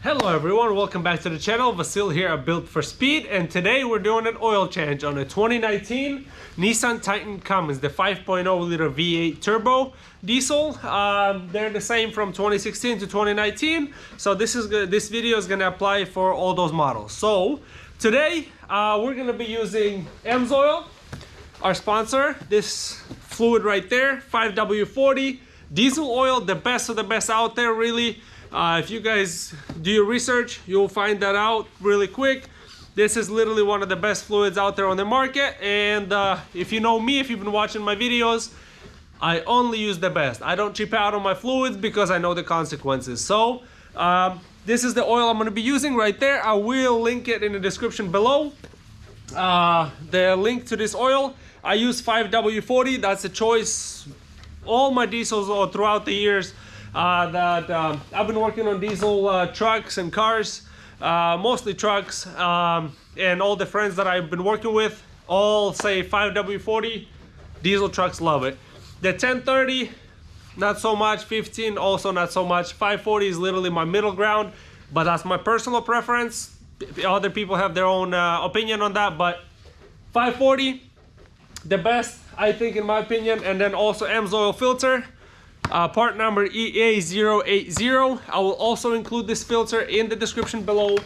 Hello everyone, welcome back to the channel. Vasil here at Built for Speed, and today we're doing an oil change on a 2019 Nissan Titan Cummins, the 5.0 liter V8 turbo diesel. They're the same from 2016 to 2019, so this video is going to apply for all those models. So today we're going to be using AMSOIL, our sponsor. This fluid right there, 5W40 diesel oil, the best of the best out there, really. If you guys do your research, you'll find that out really quick. This is literally one of the best fluids out there on the market, and if you know me, if you've been watching my videos, I only use the best. I don't cheap out on my fluids because I know the consequences. So this is the oil I'm going to be using right there. I will link it in the description below. The link to this oil, I use 5W40. That's a choice. All my diesels throughout the years that I've been working on diesel trucks and cars, mostly trucks, and all the friends that I've been working with all say 5W40. Diesel trucks love it. The 1030, not so much. 15 also not so much. 540 is literally my middle ground, but that's my personal preference. Other people have their own opinion on that, but 540 the best, I think, in my opinion. And then also AMSOIL filter, part number EA080. I will also include this filter in the description below,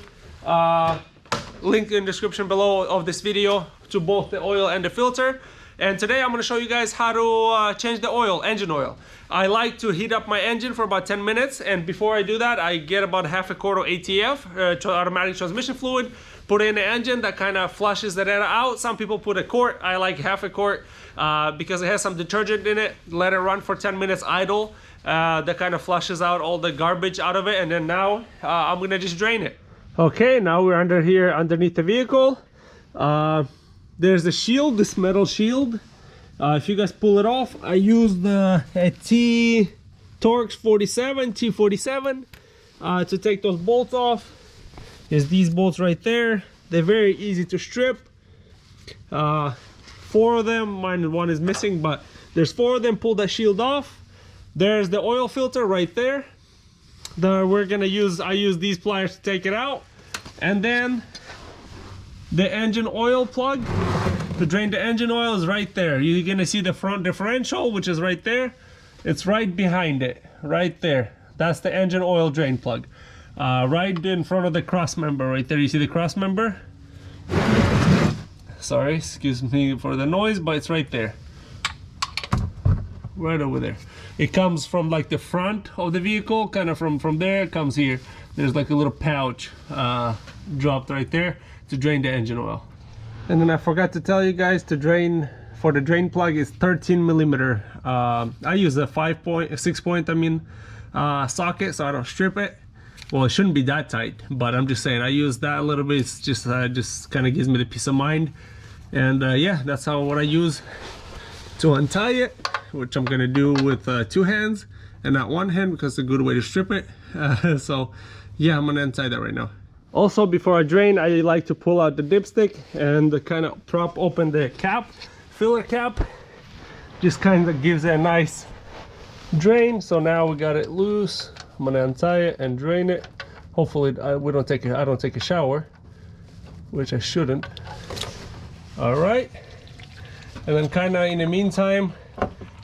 link in the description below of this video to both the oil and the filter. And today I'm going to show you guys how to change the oil, engine oil. I like to heat up my engine for about 10 minutes, and before I do that, I get about half a quart of ATF, automatic transmission fluid, put it in the engine. That kind of flushes the data out. Some people put a quart. I like half a quart because it has some detergent in it. Let it run for 10 minutes idle. That kind of flushes out all the garbage out of it, and then now I'm gonna just drain it. Okay, now we're under here underneath the vehicle. There's the shield, this metal shield. If you guys pull it off, I used a T-Torx T47 to take those bolts off. Is these bolts right there. They're very easy to strip. 4 of them, one is missing, but there's 4 of them. Pull that shield off. There's the oil filter right there. I use these pliers to take it out. And then the engine oil plug to drain the engine oil is right there. You're gonna see the front differential, which is right there. It's right behind it, right there. That's the engine oil drain plug. Right in front of the cross member right there. You see the cross member? Sorry, excuse me for the noise, but it's right there. Right over there. It comes from like the front of the vehicle, kind of from there, it comes here. There's like a little pouch dropped right there to drain the engine oil. And then I forgot to tell you guys, to drain, for the drain plug is 13 millimeter. I use a 6 point socket, so I don't strip it. Well, it shouldn't be that tight, but I'm just saying I use that a little bit. It's just kind of gives me the peace of mind. And yeah, that's what I use to untie it, which I'm gonna do with 2 hands and not 1 hand because it's a good way to strip it. So yeah, I'm gonna untie that right now. Also, before I drain, I like to pull out the dipstick and kind of prop open the cap, filler cap. Just kind of gives it a nice drain. So now we got it loose. I'm gonna untie it and drain it. Hopefully I don't take a shower, which I shouldn't. All right, and then kind of in the meantime,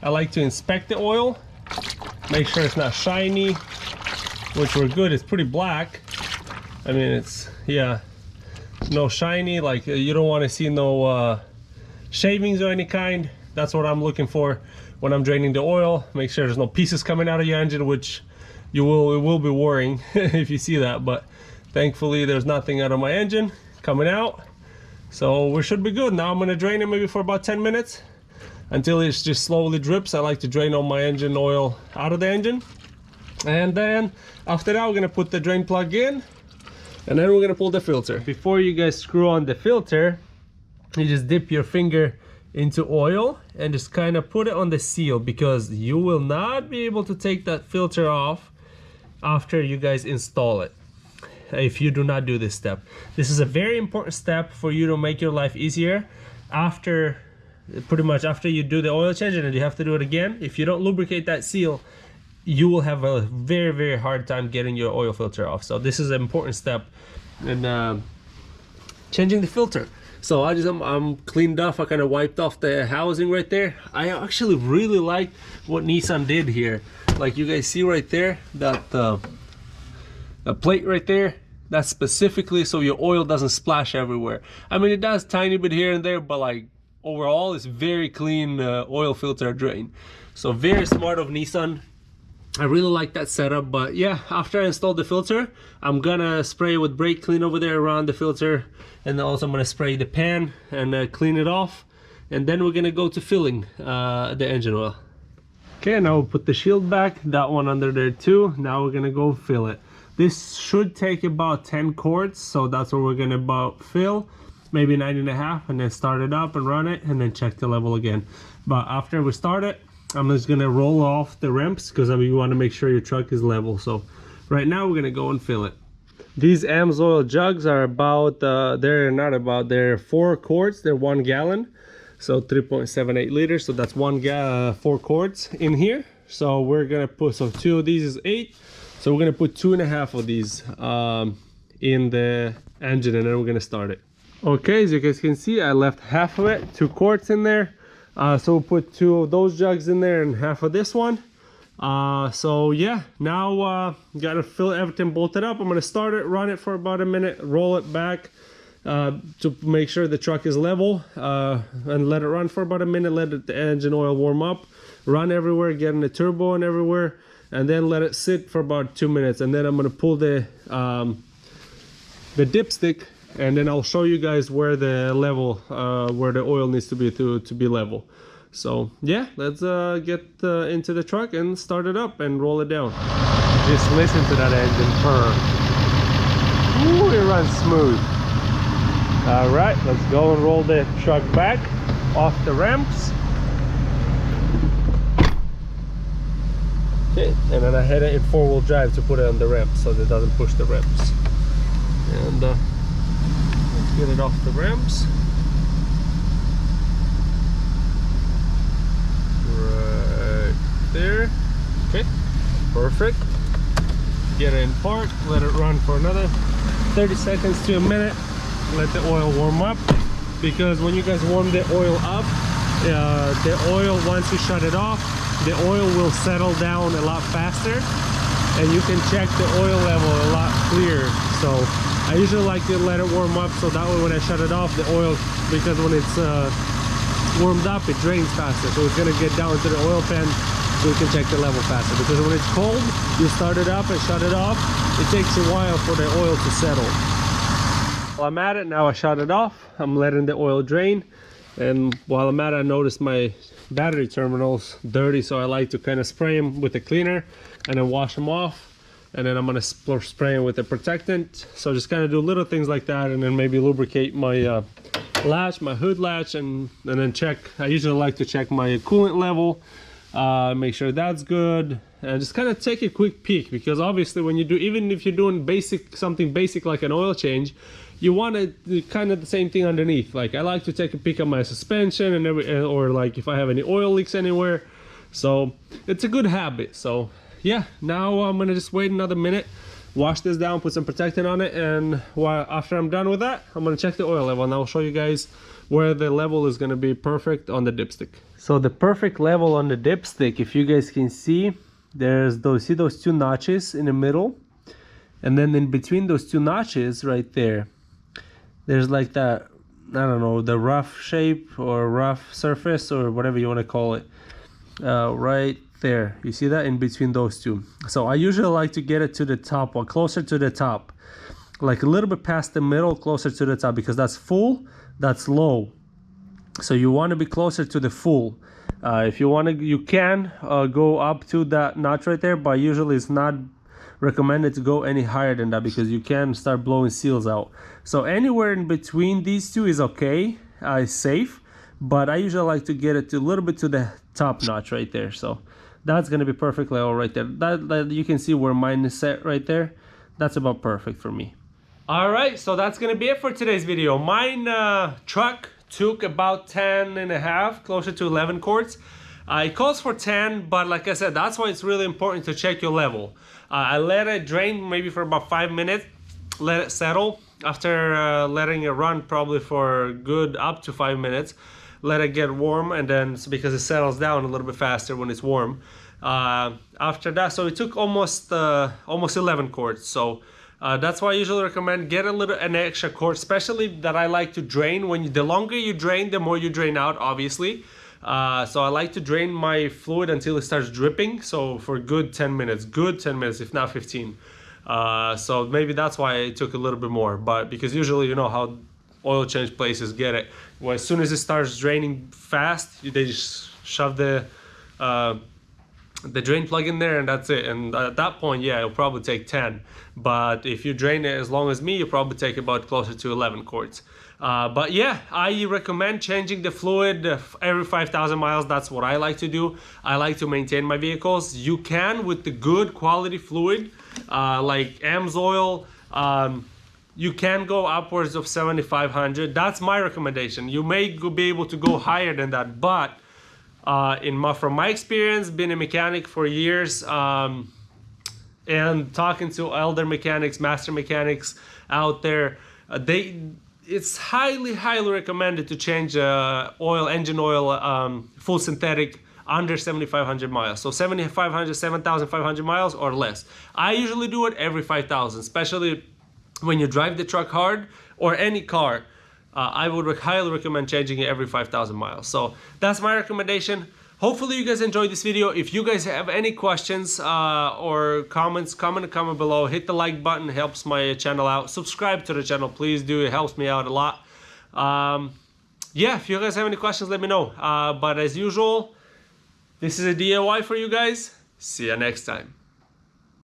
I like to inspect the oil, make sure it's not shiny, which we're good. It's pretty black. I mean, it's, yeah, no shiny, like you don't want to see no shavings or any kind. That's what I'm looking for when I'm draining the oil. Make sure there's no pieces coming out of your engine, which it will be worrying if you see that, but thankfully there's nothing out of my engine coming out, so we should be good. Now I'm going to drain it maybe for about 10 minutes until it just slowly drips. I like to drain all my engine oil out of the engine, and then after that we're going to put the drain plug in, and then we're going to pull the filter. Before you guys screw on the filter, you just dip your finger into oil and just kind of put it on the seal, because you will not be able to take that filter off after you guys install it if you do not do this step. This is a very important step for you to make your life easier pretty much after you do the oil change, and you have to do it again. If you don't lubricate that seal, you will have a very hard time getting your oil filter off. So this is an important step in changing the filter. So I'm cleaned off. I kind of wiped off the housing right there. I actually really like what Nissan did here. Like you guys see right there, that a plate right there, that's specifically so your oil doesn't splash everywhere. I mean, it does tiny bit here and there, but like overall it's very clean oil filter drain. So very smart of Nissan. I really like that setup. But yeah, after I installed the filter, I'm gonna spray with brake clean over there around the filter, and then also I'm gonna spray the pan and clean it off, and then we're gonna go to filling the engine oil. Okay, now we'll put the shield back, that one under there too. Now we're gonna go fill it. This should take about 10 quarts, so that's what we're gonna about fill, maybe 9.5, and then start it up and run it, and then check the level again. But after we start it, I'm just gonna roll off the ramps, because I mean, you want to make sure your truck is level. So right now we're gonna go and fill it. These AMSOIL jugs are about they're 4 quarts, they're 1 gallon, so 3.78 liters. So that's 4 quarts in here. So we're gonna put, so 2 of these is 8, so we're gonna put 2.5 of these in the engine, and then we're gonna start it. Okay, as you guys can see, I left half of it, 2 quarts in there. So we'll put 2 of those jugs in there and half of this one. So yeah, now gotta fill everything bolted up. I'm gonna start it, run it for about a minute, roll it back to make sure the truck is level, and let it run for about a minute, let the engine oil warm up, run everywhere, get in the turbo and everywhere, and then let it sit for about 2 minutes. And then I'm gonna pull the dipstick, and then I'll show you guys where the level, where the oil needs to be to be level. So yeah, let's get into the truck and start it up and roll it down. Just listen to that engine purr. Ooh, it runs smooth. All right, let's go and roll the truck back off the ramps. Okay, and then I had it in 4-wheel drive to put it on the ramps so that it doesn't push the ramps. And let's get it off the ramps. Right there. Okay, perfect. Get it in park, let it run for another 30 seconds to a minute. Let the oil warm up, because when you guys warm the oil up, the oil, once you shut it off, the oil will settle down a lot faster, and you can check the oil level a lot clearer. So I usually like to let it warm up, so that way when I shut it off, the oil, because when it's warmed up, it drains faster, so it's gonna get down to the oil pan, so we can check the level faster. Because when it's cold, you start it up and shut it off, it takes a while for the oil to settle. While I'm at it, now I shut it off, I'm letting the oil drain, and while I'm at it, I noticed my battery terminals dirty, so I like to kind of spray them with a cleaner and then wash them off, and then I'm gonna spray them with a protectant. So just kind of do little things like that, and then maybe lubricate my latch, my hood latch, and then check. I usually like to check my coolant level, make sure that's good, and just kind of take a quick peek, because obviously when you do, even if you're doing something basic like an oil change, you want to kind of the same thing underneath. Like I like to take a peek at my suspension and or like if I have any oil leaks anywhere. So it's a good habit. So yeah, now I'm gonna just wait another minute, wash this down, put some protectant on it, and after I'm done with that, I'm gonna check the oil level, and I'll show you guys where the level is gonna be perfect on the dipstick. So the perfect level on the dipstick, if you guys can see, there's those 2 notches in the middle, and then in between those 2 notches right there, there's like that, I don't know, the rough shape or rough surface or whatever you want to call it, right there. You see that in between those 2? So I usually like to get it to the top, or closer to the top, like a little bit past the middle, closer to the top, because that's full, that's low. So you want to be closer to the full. If you want to, you can go up to that notch right there, but usually it's not recommended to go any higher than that, because you can start blowing seals out. So anywhere in between these 2 is okay, is safe, but I usually like to get it to a little bit to the top notch right there. So that's going to be perfect level right there. That you can see where mine is set right there. That's about perfect for me. All right, so that's going to be it for today's video. Mine truck took about 10.5, closer to 11 quarts. It calls for 10, but like I said, that's why it's really important to check your level. I let it drain maybe for about 5 minutes, let it settle. After letting it run probably for good up to 5 minutes, let it get warm, and then because it settles down a little bit faster when it's warm. After that, so it took almost 11 quarts. So that's why I usually recommend get an extra quart, especially that I like to drain. The longer you drain, the more you drain out, obviously. So I like to drain my fluid until it starts dripping. So for good 10 minutes, if not 15. So maybe that's why it took a little bit more, but because usually you know how oil change places get it. Well, as soon as it starts draining fast, they just shove the drain plug in there and that's it. And at that point, yeah, it'll probably take 10. But if you drain it as long as me, you'll probably take about closer to 11 quarts. But yeah, I recommend changing the fluid every 5,000 miles. That's what I like to do. I like to maintain my vehicles. You can with the good quality fluid, like AMSOIL. You can go upwards of 7,500. That's my recommendation. You may be able to go higher than that, but from my experience, being a mechanic for years, and talking to elder mechanics, master mechanics out there, it's highly recommended to change engine oil, full synthetic, under 7,500 miles. So 7,500, 7,500 miles or less. I usually do it every 5,000, especially when you drive the truck hard or any car. I would highly recommend changing it every 5,000 miles. So that's my recommendation. Hopefully you guys enjoyed this video. If you guys have any questions or comments, comment below. Hit the like button, helps my channel out. Subscribe to the channel, please do. It helps me out a lot. Yeah, if you guys have any questions, let me know. But as usual, this is a DIY for you guys. See ya next time.